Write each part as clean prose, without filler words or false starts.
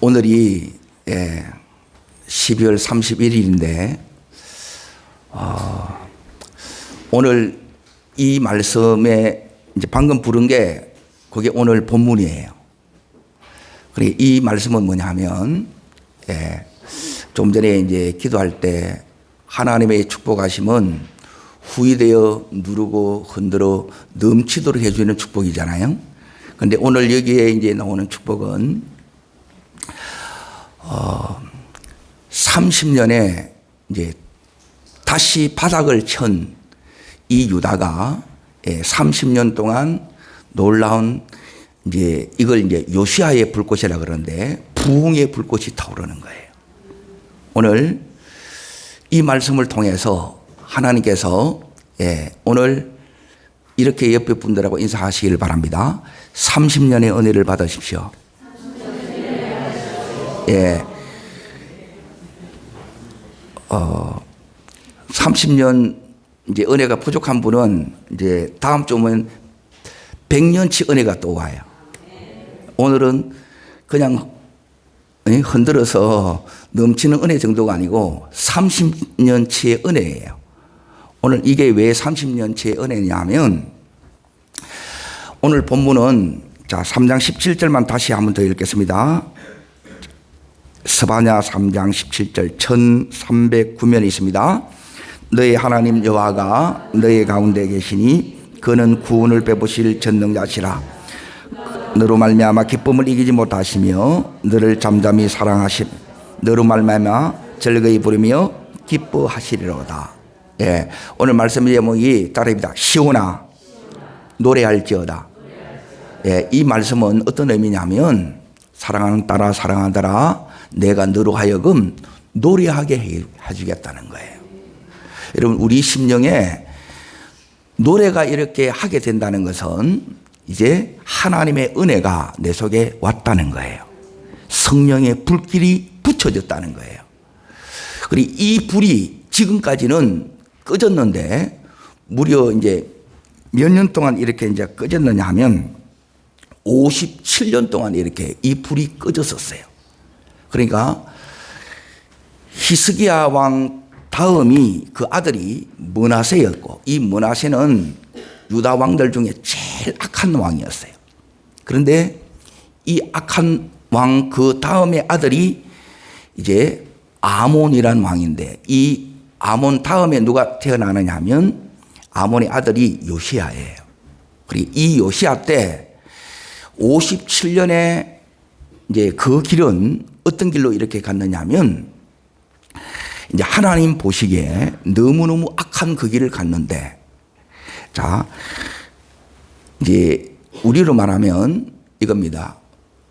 오늘이 12월 31일인데 오늘 이 말씀에 이제 방금 부른 게 그게 오늘 본문이에요. 그리고 이 말씀은 뭐냐면 좀 전에 이제 기도할 때 하나님의 축복하심은 후이되어 누르고 흔들어 넘치도록 해주는 축복이잖아요. 그런데 오늘 여기에 이제 나오는 축복은 30년에 이제 다시 바닥을 친 이 유다가 30년 동안 놀라운 이걸 이제 요시아의 불꽃이라 그러는데 부흥의 불꽃이 타오르는 거예요. 오늘 이 말씀을 통해서 하나님께서 오늘 이렇게 옆에 분들하고 인사하시기를 바랍니다. 30년의 은혜를 받으십시오. 30년 이제 은혜가 부족한 분은 이제 다음 주면 100년치 은혜가 또 와요. 오늘은 그냥 흔들어서 넘치는 은혜 정도가 아니고 30년치의 은혜예요. 오늘 이게 왜 30년치의 은혜냐면 오늘 본문은 자 3장 17절만 다시 한번 더 읽겠습니다. 스바냐 3장 17절 1309면이 있습니다. 너의 하나님 여호와가 너의 가운데 계시니 그는 구원을 베푸실 전능자시라. 너로 말미암아 기쁨을 이기지 못하시며 너를 잠잠히 사랑하심 너로 말미암아 즐거이 부르며 기뻐하시리로다. 오늘 말씀의 제목이 따라입니다. 시온아 노래할지어다. 이 말씀은 어떤 의미냐면 사랑하는 딸아 사랑하더라 내가 너로 하여금 노래하게 해주겠다는 거예요. 여러분 우리 심령에 노래가 이렇게 하게 된다는 것은 이제 하나님의 은혜가 내 속에 왔다는 거예요. 성령의 불길이 붙여졌다는 거예요. 그리고 이 불이 지금까지는 꺼졌는데 무려 이제 몇 년 동안 이렇게 이제 꺼졌느냐 하면 57년 동안 이렇게 이 불이 꺼졌었어요. 그러니까 히스기야 왕 다음이 그 아들이 므낫세였고 이 므낫세는 유다 왕들 중에 제일 악한 왕이었어요. 그런데 이 악한 왕 그 다음의 아들이 이제 아몬이라는 왕인데 이 아몬 다음에 누가 태어나느냐 하면 아몬의 아들이 요시야예요. 그리고 이 요시야 때 57년에 이제 그 길은 어떤 길로 이렇게 갔느냐 하면 이제 하나님 보시기에 너무너무 악한 그 길을 갔는데 자, 이제 우리로 말하면 이겁니다.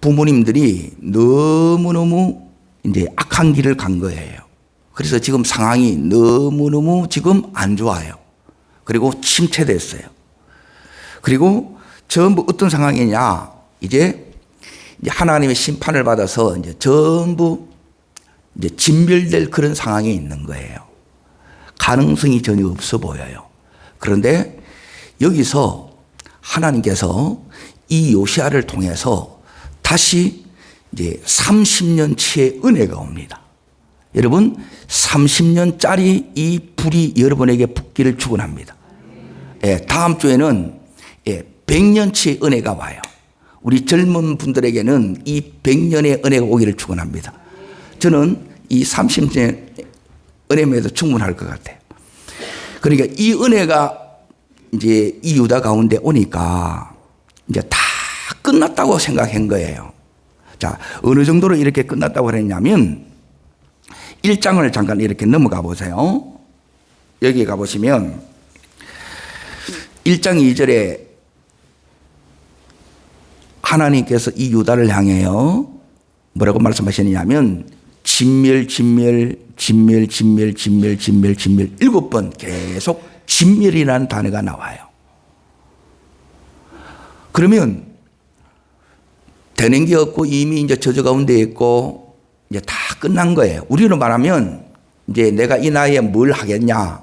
부모님들이 너무너무 이제 악한 길을 간 거예요. 그래서 지금 상황이 너무너무 지금 안 좋아요. 그리고 침체됐어요. 그리고 전부 어떤 상황이냐? 이제 하나님의 심판을 받아서 이제 전부 이제 진멸될 그런 상황에 있는 거예요. 가능성이 전혀 없어 보여요. 그런데 여기서 하나님께서 이 요시야를 통해서 다시 이제 30년치의 은혜가 옵니다. 여러분 30년짜리 이 불이 여러분에게 붙기를 축원합니다. 다음 주에는 100년치의 은혜가 와요. 우리 젊은 분들에게는 이 100년의 은혜가 오기를 축원합니다. 저는 이 30년 은혜에도 충분할 것 같아요. 그러니까 이 은혜가 이제 이 유다 가운데 오니까 이제 다 끝났다고 생각한 거예요. 자, 어느 정도로 이렇게 끝났다고 그랬냐면 1장을 잠깐 이렇게 넘어가 보세요. 여기 가보시면 1장 2절에 하나님께서 이 유다를 향해요. 뭐라고 말씀하셨냐면 진멸 7번 계속 진멸이라는 단어가 나와요. 그러면 되는 게 없고 이미 이제 저저 가운데 있고 이제 다 끝난 거예요. 우리로 말하면 이제 내가 이 나이에 뭘 하겠냐.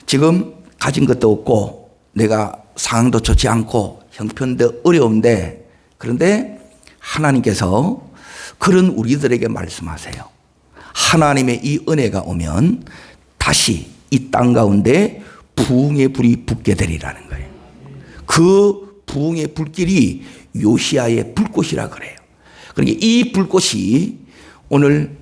지금 가진 것도 없고 내가 상황도 좋지 않고 형편도 어려운데 그런데 하나님께서 그런 우리들에게 말씀하세요. 하나님의 이 은혜가 오면 다시 이 땅 가운데 부흥의 불이 붙게 되리라는 거예요. 그 부흥의 불길이 요시야의 불꽃이라 그래요. 그러니까 이 불꽃이 오늘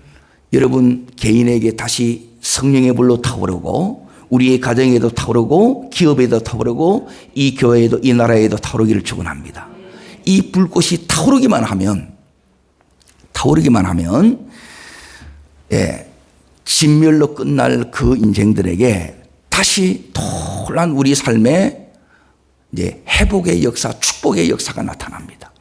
여러분 개인에게 다시 성령의 불로 타오르고 우리의 가정에도 타오르고 기업에도 타오르고 이 교회에도 이 나라에도 타오르기를 축원합니다. 이 불꽃이 타오르기만 하면 진멸로 끝날 그 인생들에게 다시 놀란 우리 삶에 이제 회복의 역사, 축복의 역사가 나타납니다.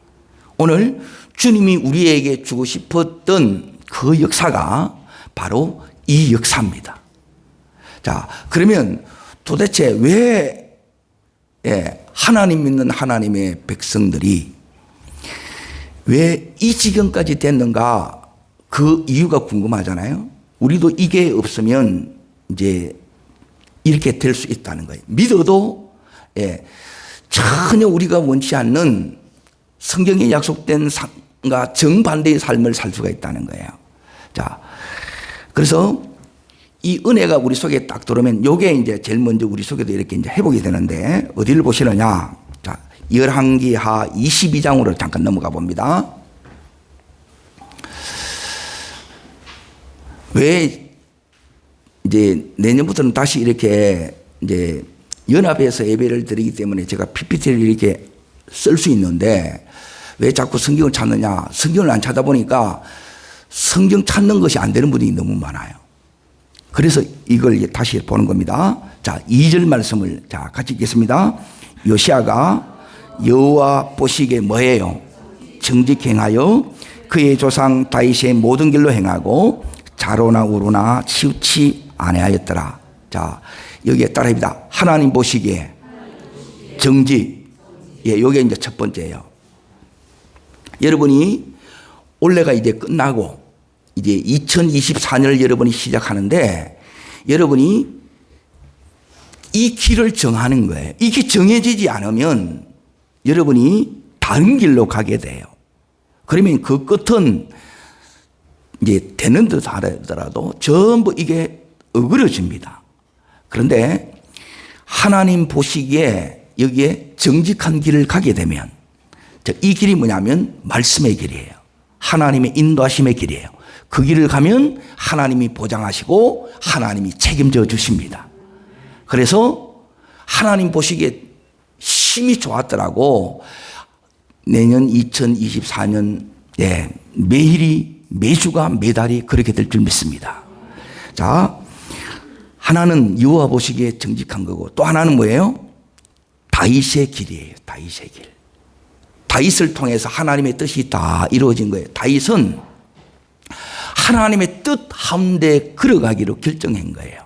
오늘 주님이 우리에게 주고 싶었던 그 역사가 바로 이 역사입니다. 자, 그러면 도대체 왜 하나님 믿는 하나님의 백성들이 왜 이 지경까지 됐는가 그 이유가 궁금하잖아요. 우리도 이게 없으면 이제 이렇게 될 수 있다는 거예요. 믿어도 전혀 우리가 원치 않는 성경에 약속된 삶과 정반대의 삶을 살 수가 있다는 거예요. 자, 그래서 이 은혜가 우리 속에 딱 들어오면 요게 이제 제일 먼저 우리 속에도 이렇게 이제 회복이 되는데 어디를 보시느냐. 자, 열왕기하 22장으로 잠깐 넘어가 봅니다. 왜 이제 내년부터는 다시 이렇게 이제 연합해서 예배를 드리기 때문에 제가 PPT를 이렇게 쓸 수 있는데 왜 자꾸 성경을 찾느냐. 성경을 안 찾아보니까 성경 찾는 것이 안 되는 분이 너무 많아요. 그래서 이걸 다시 보는 겁니다. 자, 2절 말씀을 자 같이 읽겠습니다. 요시야가 여호와 보시기에 뭐예요? 정직 행하여 그의 조상 다윗의 모든 길로 행하고 자로나 우로나 치우치 아니하였더라. 자, 여기에 따라합니다. 하나님 보시기에 정직. 요게 이제 첫 번째예요. 여러분이 올해가 이제 끝나고 이제 2024년을 여러분이 시작하는데 여러분이 이 길을 정하는 거예요. 이게 정해지지 않으면 여러분이 다른 길로 가게 돼요. 그러면 그 끝은 이제 되는 듯 하더라도 전부 이게 어그러집니다. 그런데 하나님 보시기에 여기에 정직한 길을 가게 되면 이 길이 뭐냐면 말씀의 길이에요. 하나님의 인도하심의 길이에요. 그 길을 가면 하나님이 보장하시고 하나님이 책임져 주십니다. 그래서 하나님 보시기에 심히 좋았더라고. 내년 2024년 매일이 매주가 매달이 그렇게 될 줄 믿습니다. 자, 하나는 여호와 보시기에 정직한 거고 또 하나는 뭐예요? 다윗의 길이에요. 다윗의 길. 다윗을 통해서 하나님의 뜻이 다 이루어진 거예요. 다윗은 하나님의 뜻 가운데 걸어가기로 결정한 거예요.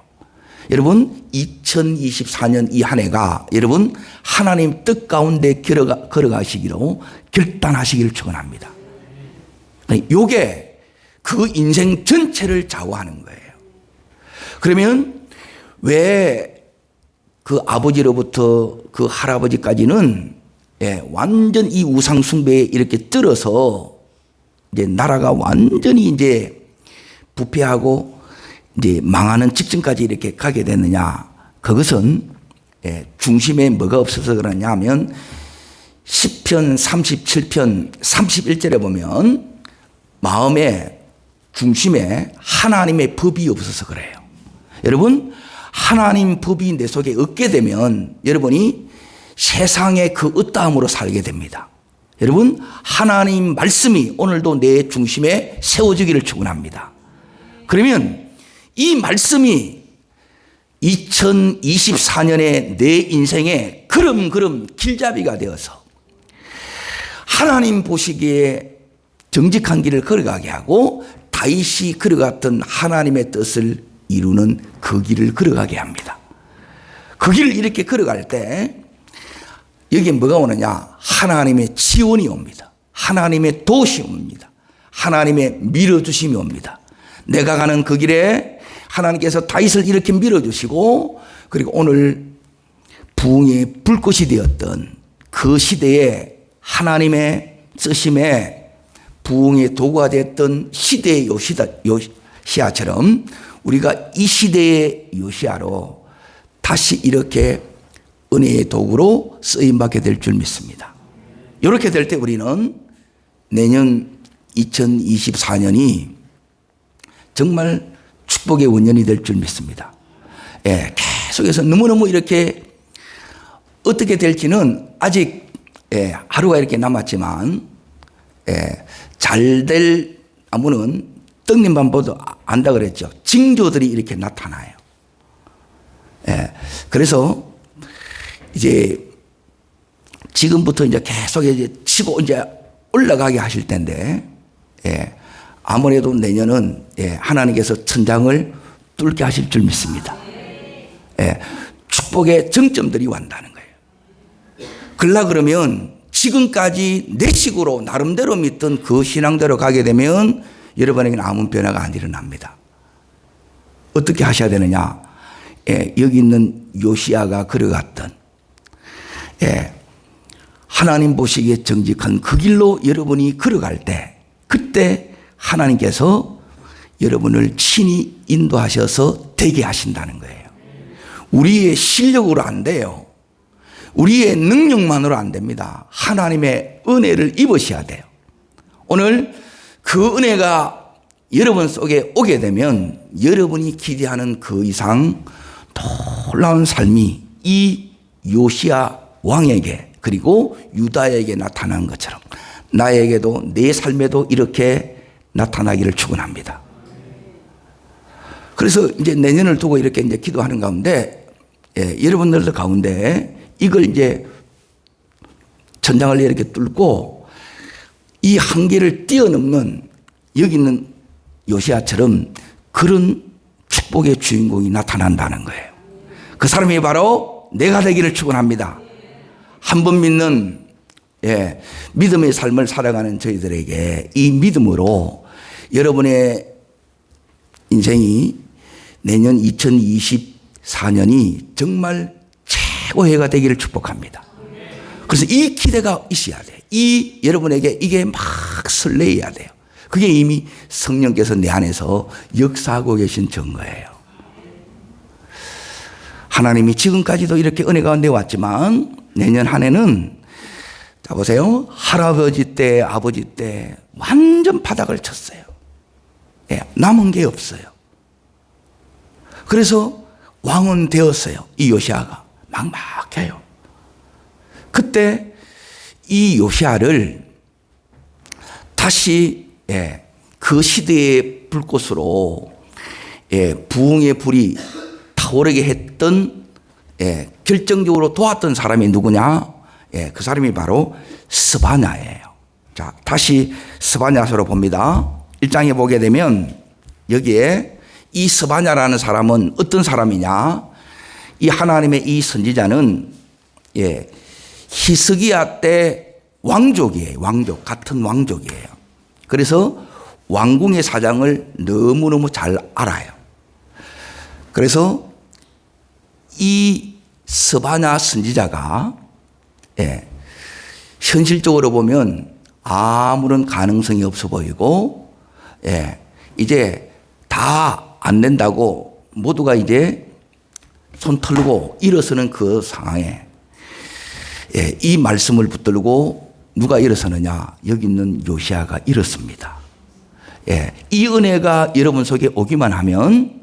여러분 2024년 이 한 해가 여러분 하나님 뜻 가운데 걸어가시기로 결단하시기를 축원합니다. 요게 그 인생 전체를 좌우하는 거예요. 그러면 왜 그 아버지로부터 그 할아버지까지는 완전 이 우상 숭배에 이렇게 들어서 이제 나라가 완전히 이제 부패하고 이제 망하는 직전까지 이렇게 가게 됐느냐? 그것은 중심에 뭐가 없어서 그러냐 하면 10편 37편 31절에 보면 마음의 중심에 하나님의 법이 없어서 그래요. 여러분 하나님 법이 내 속에 없게 되면 여러분이 세상의 그 어떠함으로 살게 됩니다. 여러분 하나님 말씀이 오늘도 내 중심에 세워지기를 축원합니다. 그러면 이 말씀이 2024년에 내 인생에 그럼 길잡이가 되어서 하나님 보시기에 정직한 길을 걸어가게 하고 다윗이 걸어갔던 하나님의 뜻을 이루는 그 길을 걸어가게 합니다. 그 길을 이렇게 걸어갈 때 여기에 뭐가 오느냐? 하나님의 지원이 옵니다. 하나님의 도우심이 옵니다. 하나님의 밀어주심이 옵니다. 내가 가는 그 길에 하나님께서 다윗을 이렇게 밀어주시고 그리고 오늘 부흥의 불꽃이 되었던 그 시대에 하나님의 쓰심에 부흥의 도구가 됐던 시대의 요시야처럼 우리가 이 시대의 요시야로 다시 이렇게 은혜의 도구로 쓰임받게 될 줄 믿습니다. 이렇게 될 때 우리는 내년 2024년이 정말 축복의 원년이 될 줄 믿습니다. 예, 계속해서 너무너무 이렇게 어떻게 될지는 아직 하루가 이렇게 남았지만 잘 될 나무는 떡잎만 봐도 안다 그랬죠. 징조들이 이렇게 나타나요. 그래서 이제 지금부터 이제 계속 이제 치고 이제 올라가게 하실 텐데, 아무래도 내년은 하나님께서 천장을 뚫게 하실 줄 믿습니다. 축복의 정점들이 완다는 거예요. 그러면 지금까지 내 식으로 나름대로 믿던 그 신앙대로 가게 되면 여러분에게는 아무 변화가 안 일어납니다. 어떻게 하셔야 되느냐? 여기 있는 요시야가 걸어갔던 하나님 보시기에 정직한 그 길로 여러분이 걸어갈 때, 그때 하나님께서 여러분을 친히 인도하셔서 되게 하신다는 거예요. 우리의 실력으로 안 돼요. 우리의 능력만으로 안 됩니다. 하나님의 은혜를 입으셔야 돼요. 오늘 그 은혜가 여러분 속에 오게 되면 여러분이 기대하는 그 이상 놀라운 삶이 이 요시야 왕에게 그리고 유다에게 나타난 것처럼 나에게도 내 삶에도 이렇게 나타나기를 축원합니다. 그래서 이제 내년을 두고 이렇게 이제 기도하는 가운데 여러분들도 가운데 이걸 이제 천장을 이렇게 뚫고 이 한계를 뛰어넘는 여기 있는 요시야처럼 그런 축복의 주인공이 나타난다는 거예요. 그 사람이 바로 내가 되기를 축원합니다. 한 번 믿는 믿음의 삶을 살아가는 저희들에게 이 믿음으로 여러분의 인생이 내년 2024년이 정말 최고의 해가 되기를 축복합니다. 그래서 이 기대가 있어야 돼요. 여러분에게 이게 막 설레어야 돼요. 그게 이미 성령께서 내 안에서 역사하고 계신 증거예요. 하나님이 지금까지도 이렇게 은혜 가운데 왔지만 내년 한 해는 자 보세요. 할아버지 때 아버지 때 완전 바닥을 쳤어요. 남은 게 없어요. 그래서 왕은 되었어요. 이 요시야가 막막해요. 그때 이 요시야를 다시 그 시대의 불꽃으로 부흥의 불이 타오르게 했던 결정적으로 도왔던 사람이 누구냐? 그 사람이 바로 스바냐예요. 자, 다시 스바냐서로 봅니다. 1장에 보게 되면 여기에 이 스바냐라는 사람은 어떤 사람이냐? 이 하나님의 이 선지자는 히스기야 때 왕족이에요. 왕족, 같은 왕족이에요. 그래서 왕궁의 사장을 너무너무 잘 알아요. 그래서 이 스바냐 선지자가 현실적으로 보면 아무런 가능성이 없어 보이고 이제 다 안 된다고 모두가 이제 손 털고 일어서는 그 상황에 이 말씀을 붙들고 누가 일어서느냐? 여기 있는 요시야가 일었습니다. 이 은혜가 여러분 속에 오기만 하면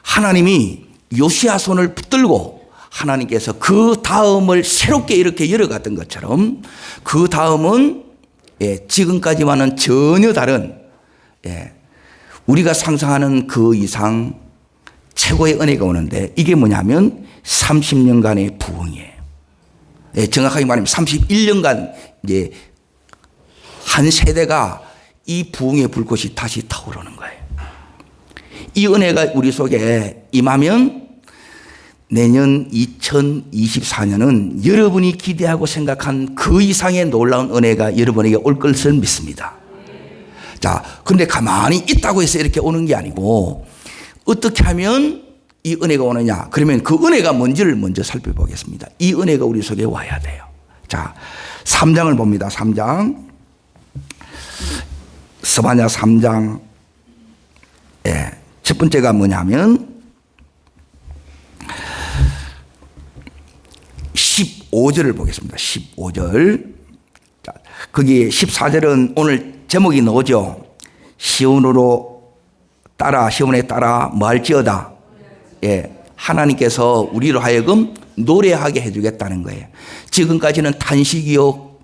하나님이 요시야 손을 붙들고 하나님께서 그 다음을 새롭게 이렇게 열어갔던 것처럼 그 다음은 지금까지와는 전혀 다른 우리가 상상하는 그 이상 최고의 은혜가 오는데 이게 뭐냐면 30년간의 부흥이에요. 정확하게 말하면 31년간 이제 한 세대가 이 부흥의 불꽃이 다시 타오르는 거예요. 이 은혜가 우리 속에 임하면 내년 2024년은 여러분이 기대하고 생각한 그 이상의 놀라운 은혜가 여러분에게 올 것을 믿습니다. 자, 그런데 가만히 있다고 해서 이렇게 오는 게 아니고 어떻게 하면 이 은혜가 오느냐? 그러면 그 은혜가 뭔지를 먼저 살펴보겠습니다. 이 은혜가 우리 속에 와야 돼요. 자, 3장을 봅니다. 3장. 스바냐 3장 첫 번째가 뭐냐면 15절을 보겠습니다. 15절. 자, 거기 14절은 오늘 제목이 나오죠. 시온에 따라 뭐 할지어다. 하나님께서 우리로 하여금 노래하게 해주겠다는 거예요. 지금까지는 탄식이요,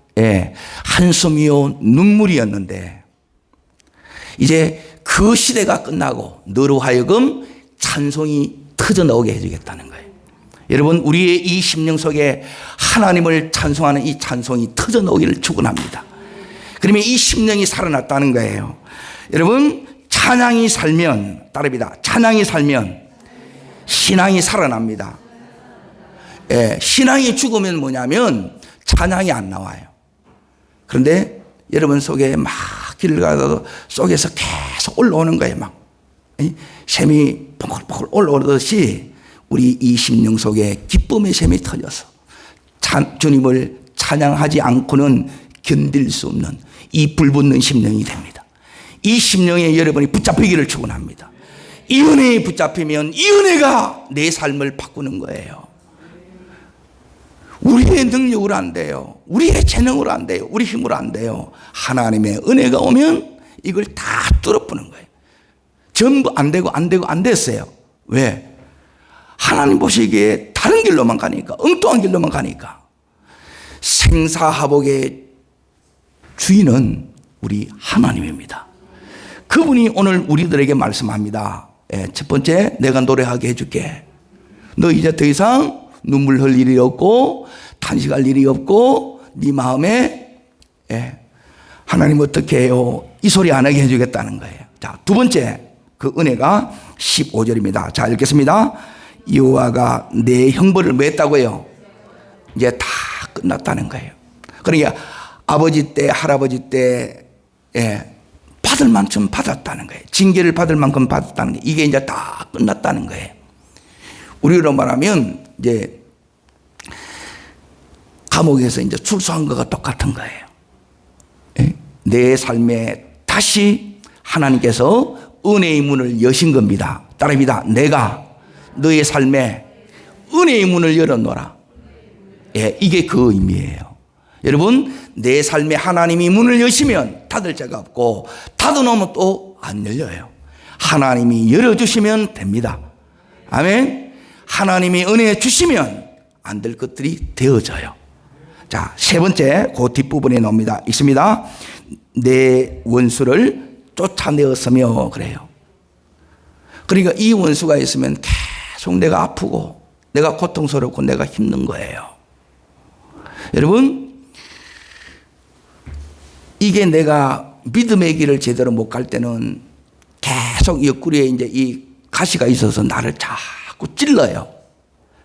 한숨이요, 눈물이었는데 이제 그 시대가 끝나고 너로 하여금 찬송이 터져 나오게 해주겠다는 거예요. 여러분, 우리의 이 심령 속에 하나님을 찬송하는 이 찬송이 터져 나오기를 축원합니다. 그러면 이 심령이 살아났다는 거예요. 여러분, 찬양이 살면, 따릅니다. 찬양이 살면 신앙이 살아납니다. 신앙이 죽으면 뭐냐면 찬양이 안 나와요. 그런데 여러분 속에 막 길을 가다가 속에서 계속 올라오는 거예요. 막 샘이 포글포글 올라오듯이 우리 이 심령 속에 기쁨의 샘이 터져서 주님을 찬양하지 않고는 견딜 수 없는 이 불붙는 심령이 됩니다. 이 심령에 여러분이 붙잡히기를 축원합니다. 이 은혜에 붙잡히면 이 은혜가 내 삶을 바꾸는 거예요. 우리의 능력으로 안 돼요. 우리의 재능으로 안 돼요. 우리 힘으로 안 돼요. 하나님의 은혜가 오면 이걸 다 뚫어보는 거예요. 전부 안 되고 안 됐어요. 왜? 하나님 보시기에 다른 길로만 가니까, 엉뚱한 길로만 가니까. 생사화복의 주인은 우리 하나님입니다. 그분이 오늘 우리들에게 말씀합니다. 첫 번째, 내가 노래하게 해줄게. 너 이제 더 이상 눈물 흘릴 일이 없고 탄식할 일이 없고 네 마음에 하나님 어떻게 해요? 이 소리 안 하게 해주겠다는 거예요. 자, 두 번째 그 은혜가 15절입니다. 자, 읽겠습니다. 여호와가 내 형벌을 뭐 했다고요? 이제 다 끝났다는 거예요. 그러니까 아버지 때 할아버지 때 받을 만큼 받았다는 거예요. 징계를 받을 만큼 받았다는 게 이게 이제 다 끝났다는 거예요. 우리로 말하면 이제 감옥에서 이제 출소한 것과 똑같은 거예요. 내 삶에 다시 하나님께서 은혜의 문을 여신 겁니다. 따라합니다. 내가 너의 삶에 은혜의 문을 열어놓아라. 이게 그 의미예요. 여러분, 내 삶에 하나님이 문을 여시면 닫을 자가 없고 닫아놓으면 또 안 열려요. 하나님이 열어주시면 됩니다. 아멘. 하나님이 은혜 주시면 안 될 것들이 되어져요. 자, 세 번째 그 뒷부분에 나옵니다. 있습니다. 내 원수를 쫓아내었으며 그래요. 그러니까 이 원수가 있으면 계속 내가 아프고 내가 고통스럽고 내가 힘든 거예요. 여러분, 이게 내가 믿음의 길을 제대로 못 갈 때는 계속 옆구리에 이제 이 가시가 있어서 나를 자꾸 찔러요.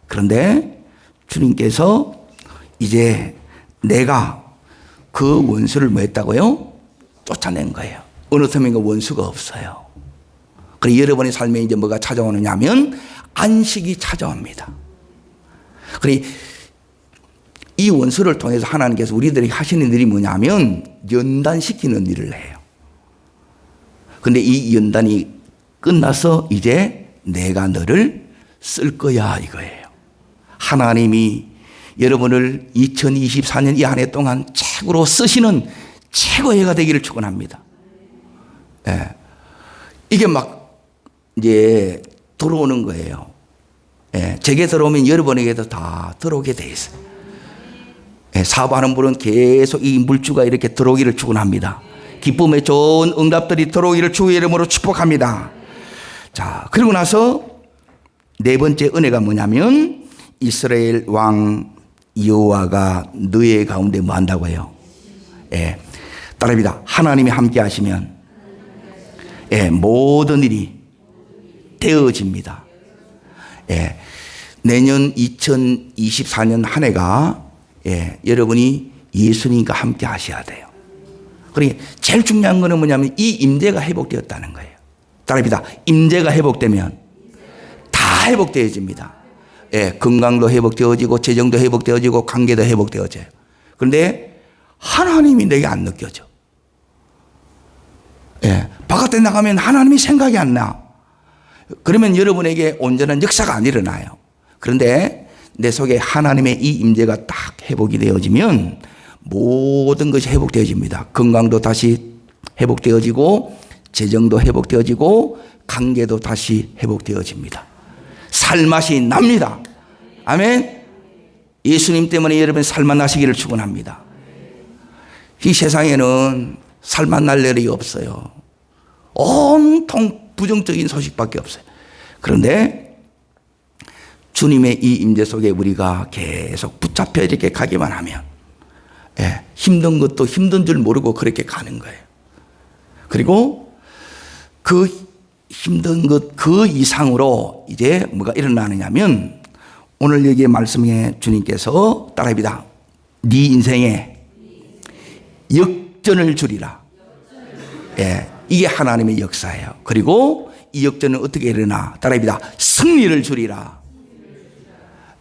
그런데 주님께서 이제 내가 그 원수를 뭐 했다고요? 쫓아낸 거예요. 어느 틈인가 원수가 없어요. 그래서 여러분의 삶에 이제 뭐가 찾아오느냐 하면 안식이 찾아옵니다. 그래서 이 원수를 통해서 하나님께서 우리들에게 하시는 일이 뭐냐면 연단시키는 일을 해요. 근데 이 연단이 끝나서 이제 내가 너를 쓸 거야 이거예요. 하나님이 여러분을 2024년 이 한 해 동안 최고로 쓰시는 최고의 해가 되기를 축원합니다. 이게 막 이제 들어오는 거예요. 제게 들어오면 여러분에게도 다 들어오게 돼 있어요. 사업하는 분은 계속 이 물주가 이렇게 들어오기를 축원합니다. 기쁨의 좋은 응답들이 들어오기를 주의 이름으로 축복합니다. 자, 그리고 나서 네 번째 은혜가 뭐냐면 이스라엘 왕 여호와가 너의 가운데 뭐 한다고요? 따라합니다. 하나님이 함께 하시면 모든 일이 되어집니다. 내년 2024년 한 해가 여러분이 예수님과 함께 하셔야 돼요. 그러니까 제일 중요한 거는 뭐냐면 이 임재가 회복되었다는 거예요. 따라합니다. 임재가 회복되면 다 회복되어집니다. 건강도 회복되어지고 재정도 회복되어지고 관계도 회복되어져요. 그런데 하나님이 내게 안 느껴져. 예, 바깥에 나가면 하나님이 생각이 안 나. 그러면 여러분에게 온전한 역사가 안 일어나요. 그런데 내 속에 하나님의 이 임재가 딱 회복이 되어지면 모든 것이 회복되어집니다. 건강도 다시 회복되어지고 재정도 회복되어지고 관계도 다시 회복되어집니다. 살맛이 납니다. 아멘. 예수님 때문에 여러분 살맛 나시기를 축원합니다. 이 세상에는 살맛 날 일이 없어요. 온통 부정적인 소식밖에 없어요. 그런데 주님의 이 임재 속에 우리가 계속 붙잡혀 이렇게 가기만 하면, 예, 힘든 것도 힘든 줄 모르고 그렇게 가는 거예요. 그리고 그 힘든 것 그 이상으로 이제 뭐가 일어나느냐면, 오늘 여기에 말씀에 주님께서 따라합니다. 네 인생에 역전을 주리라. 예, 이게 하나님의 역사예요. 그리고 이 역전은 어떻게 일어나? 따라합니다. 승리를 주리라.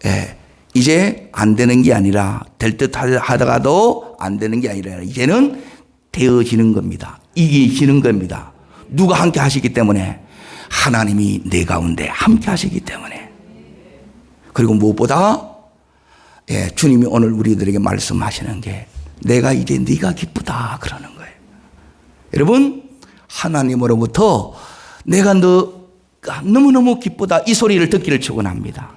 예, 이제 안 되는 게 아니라, 될 듯 하다가도 안 되는 게 아니라 이제는 되어지는 겁니다. 이기시는 겁니다. 누가 함께 하시기 때문에? 하나님이 내 가운데 함께 하시기 때문에. 그리고 무엇보다, 예, 주님이 오늘 우리들에게 말씀하시는 게, 내가 이제 네가 기쁘다 그러는 거예요. 여러분, 하나님으로부터 내가 너가 너무너무 기쁘다 이 소리를 듣기를 축원합니다.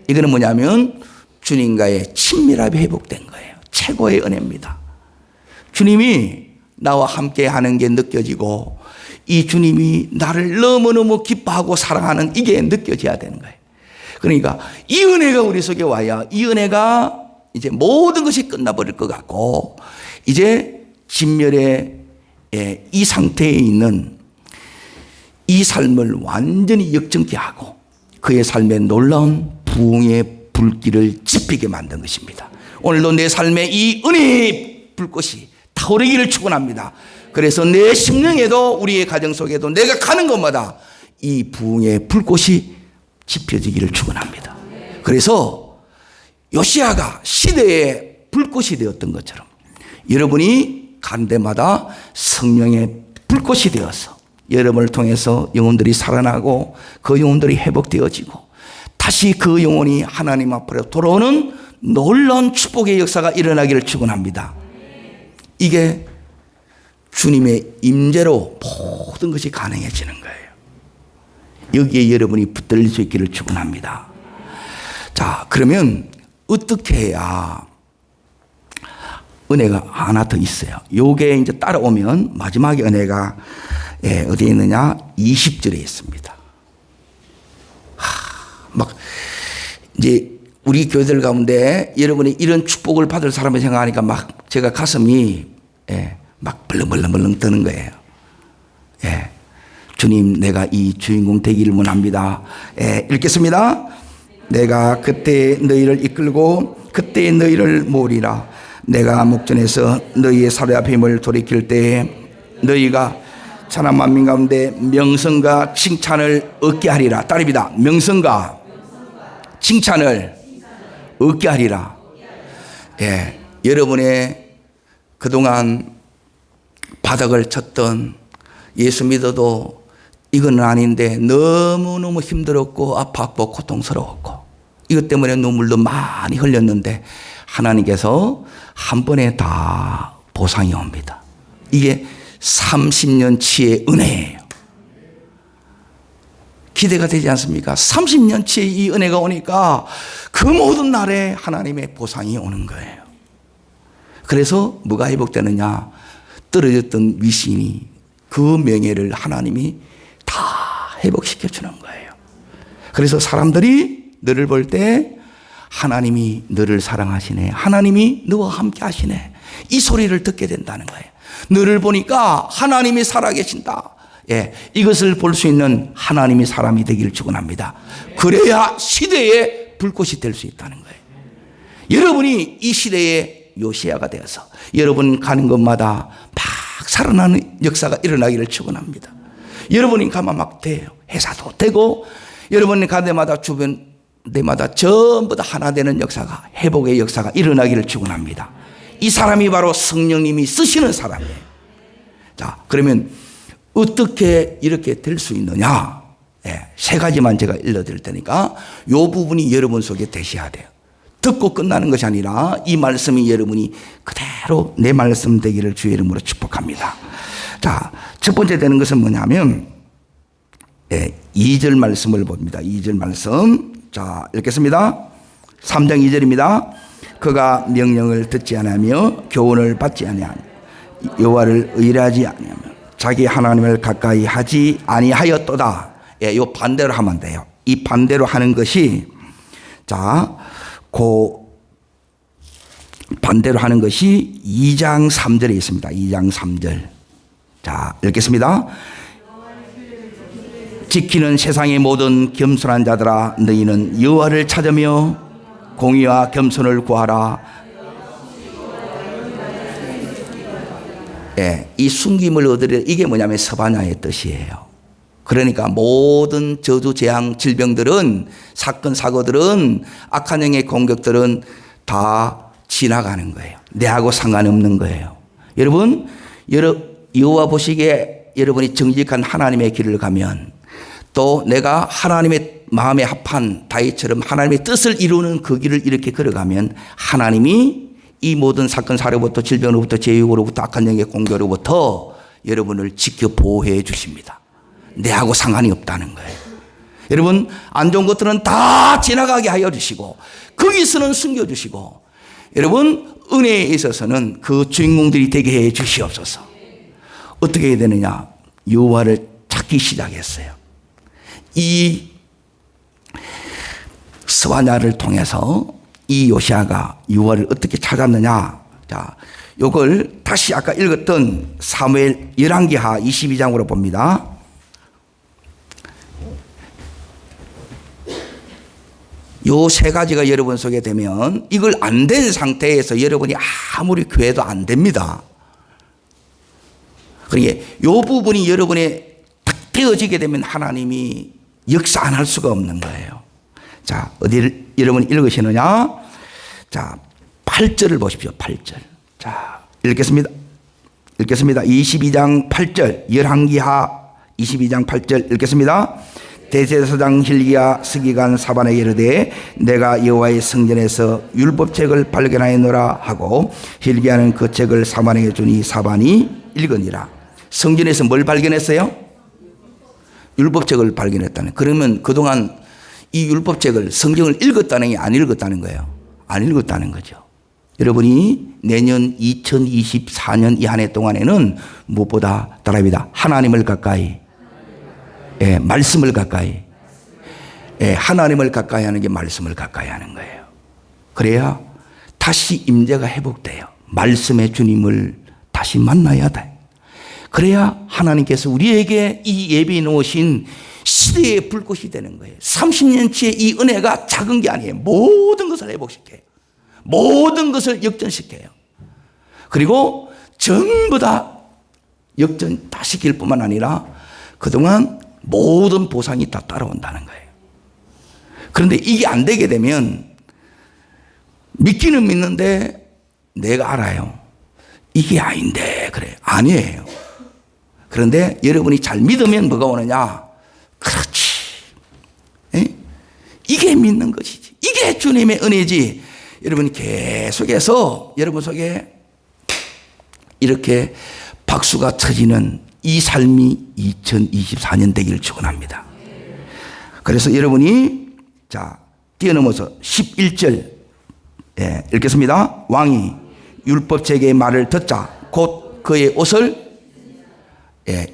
이거는 뭐냐면 주님과의 친밀함이 회복된 거예요. 최고의 은혜입니다. 주님이 나와 함께 하는 게 느껴지고, 이 주님이 나를 너무너무 기뻐하고 사랑하는 이게 느껴져야 되는 거예요. 그러니까 이 은혜가 우리 속에 와야, 이 은혜가 이제 모든 것이 끝나버릴 것 같고, 이제 진멸의 이 상태에 있는 이 삶을 완전히 역전케 하고 그의 삶에 놀라운 부흥의 불길을 지피게 만든 것입니다. 오늘도 내 삶에 이 은혜의 불꽃이 타오르기를 축원합니다. 그래서 내 심령에도 우리의 가정 속에도 내가 가는 곳마다 이 부흥의 불꽃이 지펴지기를 축원합니다. 그래서 요시야가 시대의 불꽃이 되었던 것처럼 여러분이 간 데마다 성령의 불꽃이 되어서 여러분을 통해서 영혼들이 살아나고 그 영혼들이 회복되어지고 다시 그 영혼이 하나님 앞으로 돌아오는 놀라운 축복의 역사가 일어나기를 축원합니다. 이게 주님의 임재로 모든 것이 가능해지는 거예요. 여기에 여러분이 붙들릴 수 있기를 축원합니다. 자, 그러면 어떻게 해야 은혜가 하나 더 있어요. 요게 이제 따라오면 마지막에 은혜가 어디에 있느냐? 20절에 있습니다. 막 이제 우리 교회들 가운데 여러분이 이런 축복을 받을 사람을 생각하니까 막 제가 가슴이 막 벌렁벌렁 뜨는 거예요. 예. 주님, 내가 이 주인공 되기를 원합니다. 읽겠습니다. 내가 그때 너희를 이끌고 그때 너희를 모으리라. 내가 목전에서 너희의 사로잡힘을 돌이킬 때에 너희가 천하 만민 가운데 명성과 칭찬을 얻게 하리라. 따릅니다. 명성과 칭찬을 얻게 하리라. 예, 여러분의 그동안 바닥을 쳤던, 예수 믿어도 이건 아닌데 너무너무 힘들었고 아팠고 고통스러웠고 이것 때문에 눈물도 많이 흘렸는데 하나님께서 한 번에 다 보상이 옵니다. 이게 30년치의 은혜예요. 기대가 되지 않습니까? 30년치의 이 은혜가 오니까 그 모든 날에 하나님의 보상이 오는 거예요. 그래서 뭐가 회복되느냐? 떨어졌던 위신이, 그 명예를 하나님이 다 회복시켜 주는 거예요. 그래서 사람들이 너를 볼 때 하나님이 너를 사랑하시네, 하나님이 너와 함께 하시네, 이 소리를 듣게 된다는 거예요. 너를 보니까 하나님이 살아계신다. 예, 이것을 볼 수 있는 하나님의 사람이 되기를 축원합니다. 그래야 시대의 불꽃이 될 수 있다는 거예요. 여러분이 이 시대의 요시야가 되어서 여러분 가는 곳마다 막 살아나는 역사가 일어나기를 축원합니다. 여러분이 가면 막 돼요. 회사도 되고, 여러분이 가는 데마다 주변 데마다 전부 다 하나 되는 역사가, 회복의 역사가 일어나기를 축원합니다. 이 사람이 바로 성령님이 쓰시는 사람이에요. 자, 그러면 어떻게 이렇게 될 수 있느냐? 세 가지만 제가 일러드릴 테니까 이 부분이 여러분 속에 되셔야 돼요. 듣고 끝나는 것이 아니라 이 말씀이 여러분이 그대로 내 말씀 되기를 주의 이름으로 축복합니다. 자, 첫 번째 되는 것은 뭐냐면 2절 말씀을 봅니다. 2절 말씀. 자, 읽겠습니다. 3장 2절입니다. 그가 명령을 듣지 아니하며 교훈을 받지 아니하며 여호와를 의뢰하지 아니하며 자기 하나님을 가까이 하지 아니하였도다. 요 반대로 하면 돼요. 이 반대로 하는 것이 자, 반대로 하는 것이 2장 3절에 있습니다. 2장 3절. 자, 읽겠습니다. 지키는 세상의 모든 겸손한 자들아 너희는 여호와를 찾으며 공의와 겸손을 구하라. 이 숨김을 얻으려 이게 뭐냐면 서바냐의 뜻이에요. 그러니까 모든 저주, 재앙, 질병들은 사건, 사고들은 악한 영의 공격들은 다 지나가는 거예요. 내하고 상관없는 거예요. 여러분, 여호와 보시기에 여러분이 정직한 하나님의 길을 가면 또 내가 하나님의 마음에 합한 다윗처럼 하나님의 뜻을 이루는 그 길을 이렇게 걸어가면 하나님이 이 모든 사건, 사례부터 질병으로부터 제육으로부터 악한 영의 공격으로부터 여러분을 지켜 보호해 주십니다. 내하고 상관이 없다는 거예요. 여러분, 안 좋은 것들은 다 지나가게 하여 주시고 거기서는 숨겨주시고 여러분, 은혜에 있어서는 그 주인공들이 되게 해 주시옵소서. 어떻게 해야 되느냐? 여호와를 찾기 시작했어요. 이 스바냐를 통해서 이 요시아가 여호와를 어떻게 찾았느냐? 자, 요걸 다시 아까 읽었던 사무엘 열왕기하 22장으로 봅니다. 요 세 가지가 여러분 속에 되면 이걸 안 된 상태에서 여러분이 아무리 교회도 안 됩니다. 그러니까 요 부분이 여러분의 딱 되어지게 되면 하나님이 역사 안 할 수가 없는 거예요. 자, 어디를 여러분이 읽으시느냐? 자, 8절을 보십시오. 8절. 자, 읽겠습니다. 22장 8절. 열왕기하 22장 8절 읽겠습니다. 대제사장 hil기야 서기관 사반에게 이르되 내가 여호와의 성전에서 율법책을 발견하였노라 하고 hil기야는 그 책을 사반에게 주니 사반이 읽으니라. 성전에서 뭘 발견했어요? 율법책을 발견했다는. 그러면 그동안 이 율법책을 성경을 읽었다는 게 안 읽었다는 거예요. 안 읽었다는 거죠. 여러분이 내년 2024년 이 한 해 동안에는 무엇보다 따라합니다. 하나님을 가까이, 말씀을 가까이, 하나님을 가까이 하는 게 말씀을 가까이 하는 거예요. 그래야 다시 임재가 회복돼요. 말씀의 주님을 다시 만나야 돼. 그래야 하나님께서 우리에게 이 예비해 놓으신 시대의 불꽃이 되는 거예요. 30년치의 이 은혜가 작은 게 아니에요. 모든 것을 회복시켜요. 모든 것을 역전시켜요. 그리고 전부 다 역전 다 시킬 뿐만 아니라 그동안 모든 보상이 다 따라온다는 거예요. 그런데 이게 안 되게 되면 믿기는 믿는데 내가 알아요. 이게 아닌데 그래. 아니에요. 그런데 여러분이 잘 믿으면 뭐가 오느냐? 그렇지. 이게 믿는 것이지. 이게 주님의 은혜지. 여러분이 계속해서 여러분 속에 이렇게 박수가 터지는 이 삶이 2024년 되기를 축원합니다. 그래서 여러분이 자 뛰어넘어서 11절 읽겠습니다. 왕이 율법책의 말을 듣자 곧 그의 옷을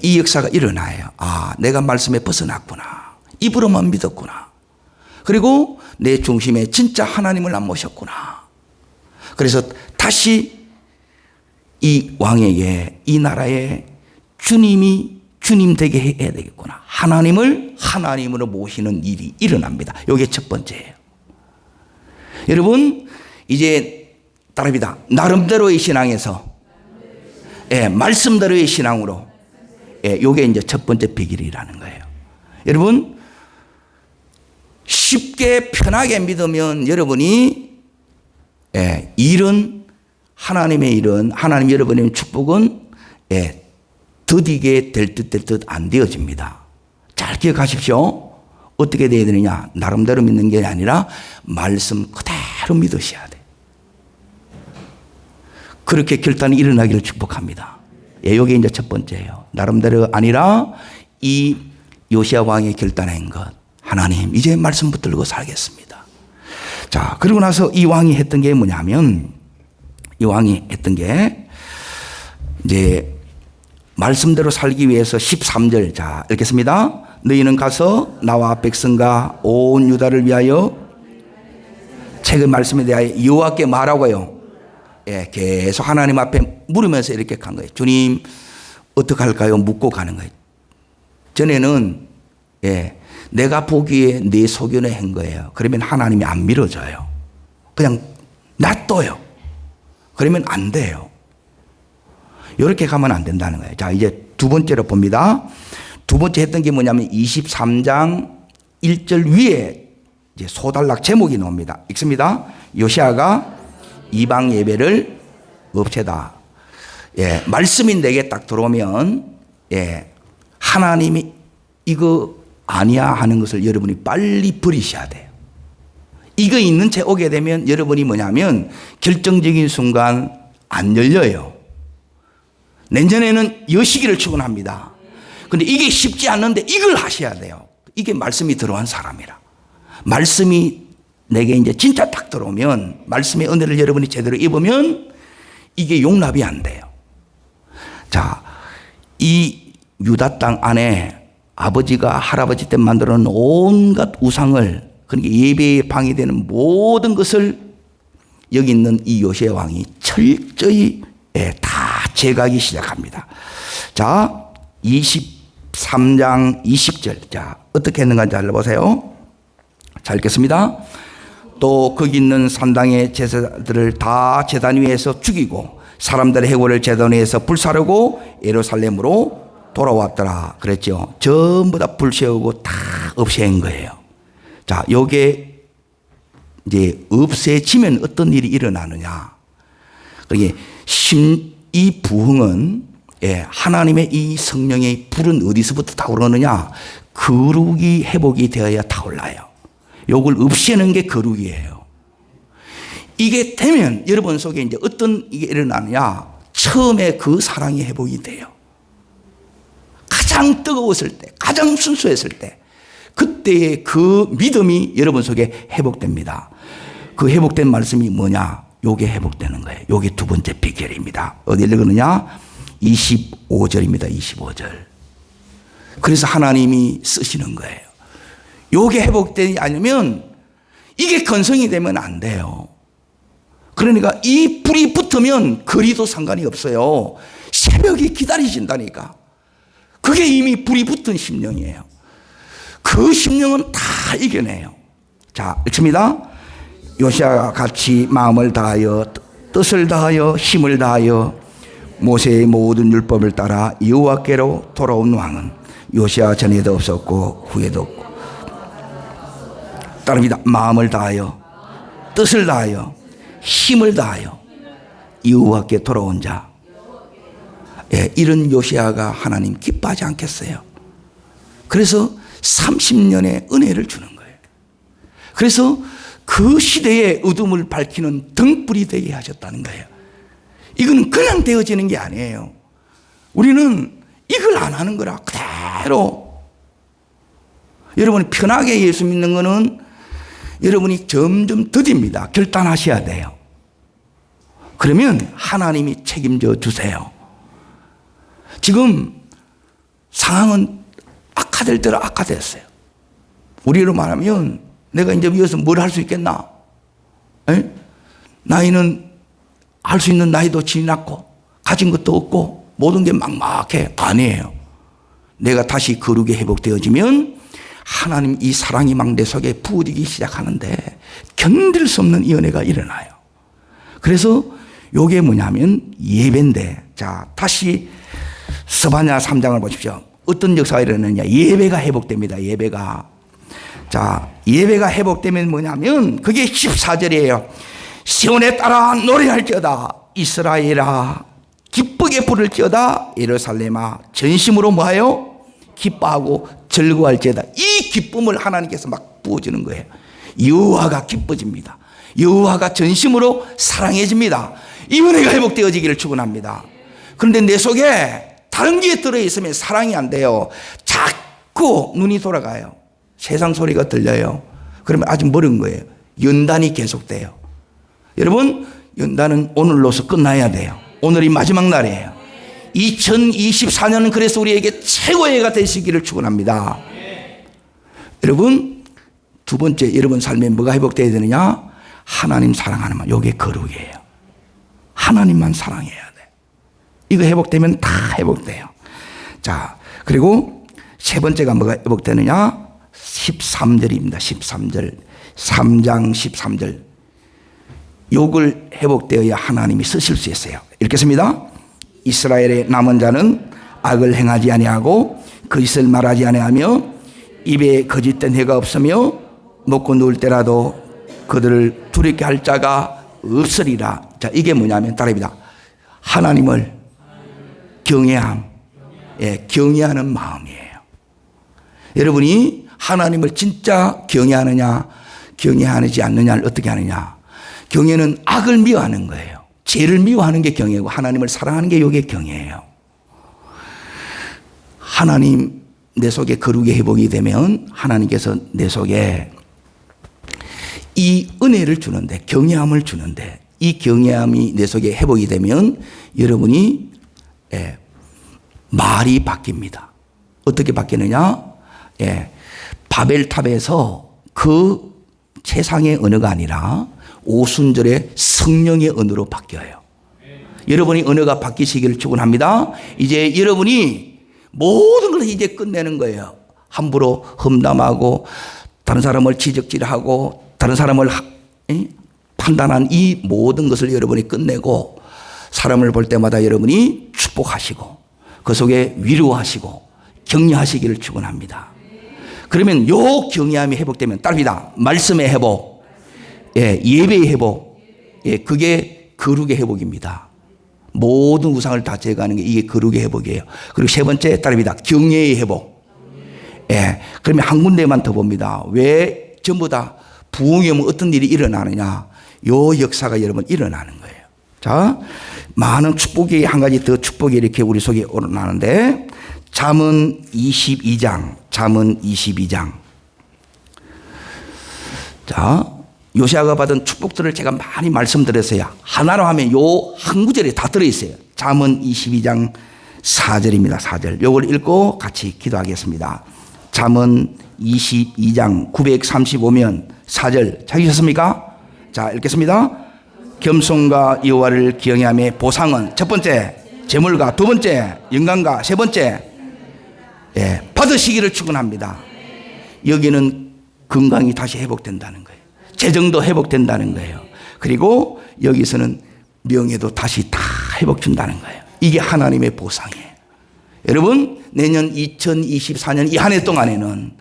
이 역사가 일어나요. 아, 내가 말씀에 벗어났구나. 입으로만 믿었구나. 그리고 내 중심에 진짜 하나님을 안 모셨구나. 그래서 다시 이 왕에게 이 나라에 주님이 주님 되게 해야 되겠구나. 하나님을 하나님으로 모시는 일이 일어납니다. 이게 첫 번째예요. 여러분 이제 따라합니다. 나름대로의 신앙에서 말씀대로의 신앙으로 이게 이제 첫 번째 비결이라는 거예요. 여러분 쉽게 편하게 믿으면 여러분이 일은 하나님의 일은 하나님 여러분의 축복은 더디게 될 듯 될 듯 안 되어집니다. 잘 기억하십시오. 어떻게 돼야 되느냐? 나름대로 믿는 게 아니라 말씀 그대로 믿으셔야 돼. 그렇게 결단이 일어나기를 축복합니다. 예, 이게 이제 첫 번째예요. 나름대로 아니라 이 요시야 왕이 결단한 것. 하나님, 이제 말씀 붙들고 살겠습니다. 자, 그러고 나서 이 왕이 했던 게 뭐냐면, 이 왕이 했던 게, 이제, 말씀대로 살기 위해서 13절. 자, 읽겠습니다. 너희는 가서 나와 백성과 온 유다를 위하여 책의 말씀에 대하여 여호와께 말하고요. 예, 계속 하나님 앞에 물으면서 이렇게 간 거예요. 주님, 어떡할까요? 묻고 가는 거예요. 전에는, 예, 내가 보기에 내 소견에 한 거예요. 그러면 하나님이 안 밀어줘요. 그냥 놔둬요. 그러면 안 돼요. 이렇게 가면 안 된다는 거예요. 자, 이제 두 번째로 봅니다. 두 번째 했던 게 뭐냐면 23장 1절 위에 이제 소단락 제목이 나옵니다. 읽습니다. 요시아가 이방 예배를 없애다. 예, 말씀이 내게 딱 들어오면, 예, 하나님이 이거 아니야 하는 것을 여러분이 빨리 버리셔야 돼요. 이거 있는 채 오게 되면 여러분이 뭐냐면 결정적인 순간 안 열려요. 내년에는 여시기를 축원합니다. 근데 이게 쉽지 않는데 이걸 하셔야 돼요. 이게 말씀이 들어온 사람이라. 말씀이 내게 이제 진짜 딱 들어오면, 말씀의 은혜를 여러분이 제대로 입으면 이게 용납이 안 돼요. 자, 이 유다 땅 안에 아버지가 할아버지 때 만들어 놓은 온갖 우상을, 그러니까 예배에 방해되는 모든 것을 여기 있는 이 요시야 왕이 철저히 다 제거하기 시작합니다. 자, 23장 20절. 자, 어떻게 했는가 잘 보세요. 자, 읽겠습니다. 또 거기 있는 산당의 제사들을 다 제단 위에서 죽이고 사람들의 해골을 제단 위에서 불사르고 예루살렘으로 돌아왔더라 그랬죠. 전부 다 불세우고 다 없애는 거예요. 자, 요게 이제 없애지면 어떤 일이 일어나느냐. 그러니까 이 부흥은, 예, 하나님의 이 성령의 불은 어디서부터 타오르느냐? 거룩이 회복이 되어야 타올라요. 요걸 없애는 게 거룩이에요. 이게 되면 여러분 속에 이제 어떤 이게 일어나느냐? 처음에 그 사랑이 회복이 돼요. 가장 뜨거웠을 때, 가장 순수했을 때, 그때의 그 믿음이 여러분 속에 회복됩니다. 그 회복된 말씀이 뭐냐? 요게 회복되는 거예요. 요게 두 번째 비결입니다. 어디 읽었느냐? 25절입니다. 25절. 그래서 하나님이 쓰시는 거예요. 요게 회복되지 않으면 이게 건성이 되면 안 돼요. 그러니까 이 불이 붙으면 거리도 상관이 없어요. 새벽이 기다리신다니까. 그게 이미 불이 붙은 심령이에요. 그 심령은 다 이겨내요. 자, 읽습니다. 요시아가 같이 마음을 다하여 뜻을 다하여 힘을 다하여 모세의 모든 율법을 따라 여호와께로 돌아온 왕은 요시아 전에도 없었고 후에도 없고. 따릅니다. 마음을 다하여 뜻을 다하여 힘을 다하여 여호와께 돌아온 자. 예, 이런 요시아가 하나님 기뻐하지 않겠어요? 그래서 30년의 은혜를 주는 거예요. 그래서 그 시대의 어둠을 밝히는 등불이 되게 하셨다는 거예요. 이건 그냥 되어지는 게 아니에요. 우리는 이걸 안 하는 거라 그대로. 여러분이 편하게 예수 믿는 거는 여러분이 점점 더딥니다. 결단하셔야 돼요. 그러면 하나님이 책임져 주세요. 지금 상황은 악화될 대로 악화됐어요. 우리로 말하면 내가 이제 위에서 뭘 할 수 있겠나? 에? 나이는 할 수 있는 나이도 지났고 가진 것도 없고 모든 게 막막해. 아니에요. 내가 다시 거룩에 회복되어지면 하나님 이 사랑의 망대 속에 부어지기 시작하는데 견딜 수 없는 이 은혜가 일어나요. 그래서 요게 뭐냐면 예배인데, 자, 다시 스바냐 3장을 보십시오. 어떤 역사가 일어나느냐? 예배가 회복됩니다. 예배가. 자, 예배가 회복되면 뭐냐면 그게 14절이에요. 시온에 따라 노래할지어다. 이스라엘아 기쁘게 부를지어다. 예루살렘아 전심으로 뭐하여? 기뻐하고 즐거워할지어다. 이 기쁨을 하나님께서 막 부어주는 거예요. 여호와가 기뻐집니다. 여호와가 전심으로 사랑해집니다. 이 은혜가 회복되어지기를 축원합니다. 그런데 내 속에 다른 게 들어있으면 사랑이 안 돼요. 자꾸 눈이 돌아가요. 세상 소리가 들려요. 그러면 아직 모르는 거예요. 연단이 계속돼요. 여러분, 연단은 오늘로서 끝나야 돼요. 오늘이 마지막 날이에요. 2024년은 그래서 우리에게 최고의 해가 되시기를 축원합니다. 여러분, 두 번째, 여러분 삶에 뭐가 회복되어야 되느냐? 하나님 사랑하는 마음. 이게 거룩이에요. 하나님만 사랑해야 돼. 이거 회복되면 다 회복돼요. 자, 그리고 세 번째가 뭐가 회복되느냐? 13절입니다. 13절. 3장 13절. 욕을 회복되어야 하나님이 쓰실 수 있어요. 읽겠습니다. 이스라엘의 남은 자는 악을 행하지 아니하고 거짓을 말하지 아니하며 입에 거짓된 해가 없으며 먹고 누울 때라도 그들을 두렵게 할 자가 없으리라. 자, 이게 뭐냐면 따라합니다. 하나님을 경외함, 경외하는 마음이에요. 여러분이 하나님을 진짜 경외하느냐, 경외하지 않느냐를 어떻게 하느냐? 경외는 악을 미워하는 거예요. 죄를 미워하는 게 경외고 하나님을 사랑하는 게 이게 경외예요. 하나님 내 속에 거룩의 회복이 되면 하나님께서 내 속에 이 은혜를 주는데, 경외함을 주는데, 이 경외함이 내 속에 회복이 되면 여러분이 말이 바뀝니다. 어떻게 바뀌느냐? 바벨탑에서 그 세상의 언어가 아니라 오순절의 성령의 언어로 바뀌어요. 여러분이 언어가 바뀌시기를 축원합니다. 이제 여러분이 모든 걸 이제 끝내는 거예요. 함부로 험담하고 다른 사람을 지적질하고 다른 사람을 판단한 이 모든 것을 여러분이 끝내고 사람을 볼 때마다 여러분이 축복하시고 그 속에 위로하시고 격려하시기를 축원합니다. 그러면 요 경외함이 회복되면 따릅니다. 말씀의 회복, 예배의 회복, 그게 거룩의 회복입니다. 모든 우상을 다 제거하는 게 이게 거룩의 회복이에요. 그리고 세 번째 따릅니다. 경외의 회복. 그러면 한 군데만 더 봅니다. 왜 전부 다 부흥이 오면 어떤 일이 일어나느냐? 요 역사가 여러분 일어나는 거예요. 자, 많은 축복이 한 가지 더 축복이 이렇게 우리 속에 일어나는데 잠언 22장. 자, 요시아가 받은 축복들을 제가 많이 말씀드렸어요. 하나로 하면 요 한 구절에 다 들어있어요. 잠언 22장 4절입니다. 4절. 요걸 읽고 같이 기도하겠습니다. 잠언 22장 935면 4절 찾으셨습니까? 자, 읽겠습니다. 겸손과 여호와를 경외함의 보상은 첫 번째 재물과 두 번째 영광과 세 번째 받으시기를 축원합니다. 여기는 건강이 다시 회복된다는 거예요. 재정도 회복된다는 거예요. 그리고 여기서는 명예도 다시 다 회복 준다는 거예요. 이게 하나님의 보상이에요. 여러분, 내년 2024년 이 한 해 동안에는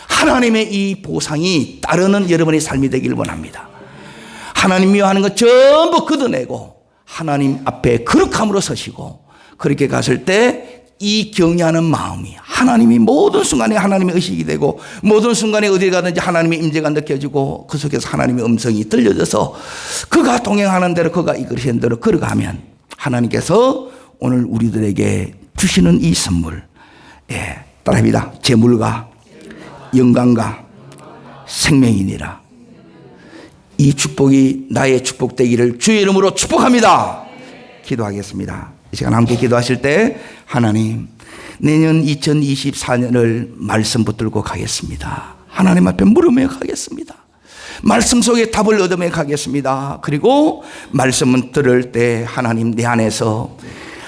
하나님의 이 보상이 따르는 여러분의 삶이 되길 원합니다. 하나님 미워하는 것 전부 걷어내고 하나님 앞에 거룩함으로 서시고 그렇게 갔을 때 이 경외하는 마음이 하나님이 모든 순간에 하나님의 의식이 되고 모든 순간에 어디 가든지 하나님의 임재가 느껴지고 그 속에서 하나님의 음성이 들려져서 그가 동행하는 대로 그가 이끄시는 대로 걸어가면 하나님께서 오늘 우리들에게 주시는 이 선물, 따라합니다. 재물과 영광과 생명이니라. 이 축복이 나의 축복 되기를 주의 이름으로 축복합니다. 기도하겠습니다. 이 시간 함께 기도하실 때 하나님, 내년 2024년을 말씀 붙들고 가겠습니다. 하나님 앞에 물으며 가겠습니다. 말씀 속에 답을 얻으며 가겠습니다. 그리고 말씀은 들을 때 하나님 내 안에서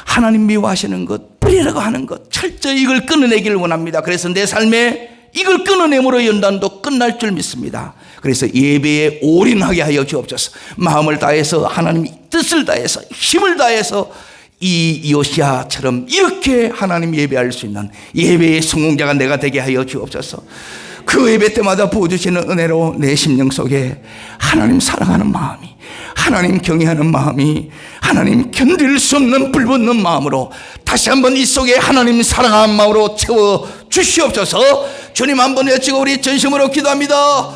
하나님 미워하시는 것, 뿌리라고 하는 것 철저히 이걸 끊어내기를 원합니다. 그래서 내 삶에 이걸 끊어내므로 연단도 끝날 줄 믿습니다. 그래서 예배에 올인하게 하여 주옵소서. 마음을 다해서 하나님 뜻을 다해서 힘을 다해서 이 요시아처럼 이렇게 하나님 예배할 수 있는 예배의 성공자가 내가 되게 하여 주옵소서. 그 예배 때마다 부어주시는 은혜로 내 심령 속에 하나님 사랑하는 마음이, 하나님 경외하는 마음이, 하나님 견딜 수 없는 불붙는 마음으로 다시 한번 이 속에 하나님 사랑하는 마음으로 채워 주시옵소서. 주님 한번 외치고 우리 전심으로 기도합니다.